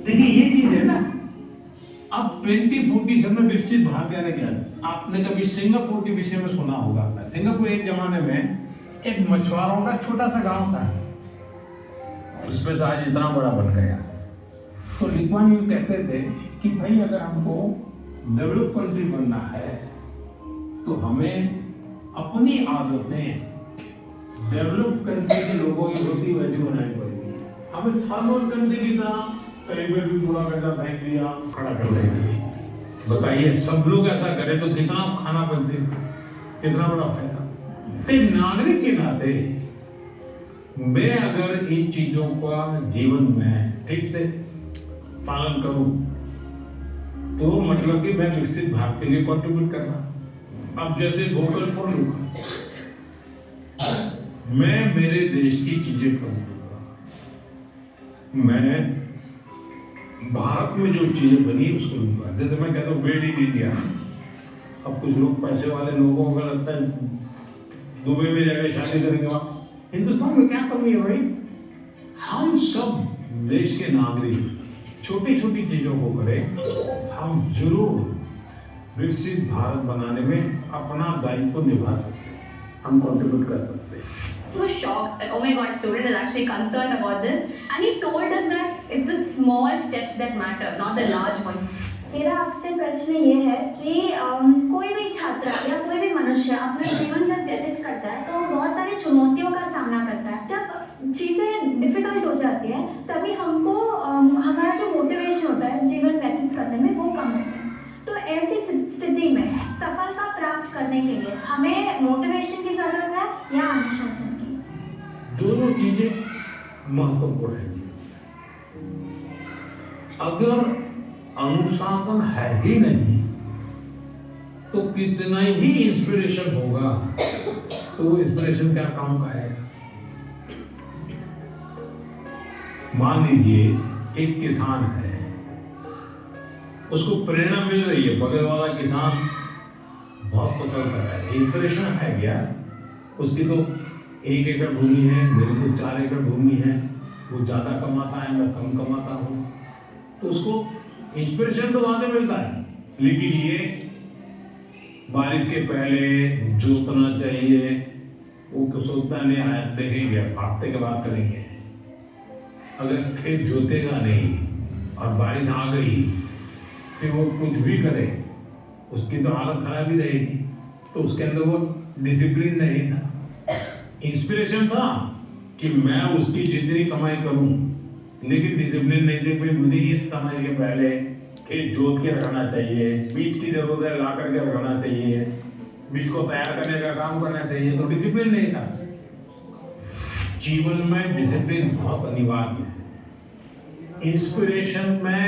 देखिए ये चीज है ना। अब 2047 में विकसित भारत यानी क्या? आपने कभी सिंगापुर के विषय में सुना होगा। सिंगापुर एक जमाने में एक मछुआरों का छोटा सा गांव था, उसमें से आज इतना बड़ा बन गया। तो ली कुआन यू कहते थे कि भाई अगर हमको डेवलप कंट्री बनना है तो हमें अपनी आदतें डेवलप कंट्री के लोगों की होती वैसी बनानी पड़ेगी। हमें थर्मल कंट्री की तरह कहीं पे भी कूड़ा कचरा फेंक दिया, खड़ा कर देंगे। बताइए सब लोग ऐसा करें तो कितना खाना बनते, कितना बड़ा फायदा। तो नागरिक के नाते मैं अगर इन चीजों का जीवन में ठीक से पालन करूं तो मतलब कि मैं विकसित भारत के लिए कंट्रीब्यूट करना। अब जैसे वोकल फॉर लोकल, मैं मेरे देश की चीजें करूंगा, मैं भारत में जो चीजें बनी उसको लूंगा। जैसे मैं कहता हूँ मेड इन इंडिया। अब कुछ लोग पैसे वाले लोगों को लगता है दुबई में जाकर शादी करेंगे, वहां हिंदुस्तान में क्या कमी है भाई? हम सब देश के नागरिक छोटी छोटी चीजों को करें, हम जरूर विकसित भारत बनाने में अपना दायित्व निभा सकते हैं, हम कंट्रीब्यूट कर सकते हैं। He was shocked that, oh my god, student is actually concerned about this, and he told us that it's the small steps that matter, not the large ones. मेरा आपसे प्रश्न ये है कि कोई भी छात्र या कोई भी मनुष्य अपना जीवन जब व्यतीत करता है तो बहुत सारी चुनौतियों का सामना करता है। जब चीज़ें डिफिकल्ट हो जाती है तभी हमको हमारा जो मोटिवेशन होता है जीवन व्यतीत करने में वो कम होता है। तो ऐसी स्थिति में सफलता प्राप्त करने के लिए हमें मोटिवेशन की ज़रूरत है या अनुशासन की? दोनों चीजें महत्वपूर्ण है। अगर अनुशासन है ही नहीं तो कितना ही इंस्पिरेशन होगा तो वो इंस्पिरेशन क्या काम का है? मान लीजिए एक किसान है, उसको प्रेरणा मिल रही है, बगल वाला किसान बहुत पसंद कर रहा है, इंस्पिरेशन है क्या? उसकी तो 1 एकड़ भूमि है, मेरी तो 4 एकड़ भूमि है, वो ज्यादा कमाता है, मैं कम कमाता हूँ, तो उसको इंस्पिरेशन तो वहां से मिलता है। लेकिन ये बारिश के पहले जोतना चाहिए, वो सोचता नहीं, आया देखेंगे हफ्ते के बाद करेंगे। अगर खेत जोतेगा नहीं और बारिश आ गई फिर वो कुछ भी करे उसकी तो हालत खराब ही रहेगी। तो उसके अंदर वो डिसिप्लिन नहीं था, इंस्पिरेशन था कि मैं उसकी जितनी कमाई करूं, लेकिन डिसिप्लिन नहीं थे। भाई मुझे इस समय के पहले खेत जोत के रखना चाहिए, बीज की जरूरत है ला करके रखना चाहिए, बीज को तैयार करने का काम करना चाहिए, तो डिसिप्लिन नहीं था। जीवन में डिसिप्लिन बहुत अनिवार्य है। इंस्पिरेशन में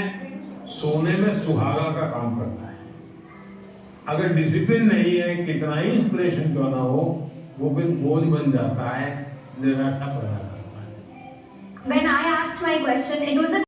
सोने में सुहागा का काम करता है। अगर डिसिप्लिन नहीं है, कितना ही इंस्पिरेशन क्यों ना हो, वो फिर बोझ बन जाता है, निराशा पैदा करता है। When I asked my question, it was a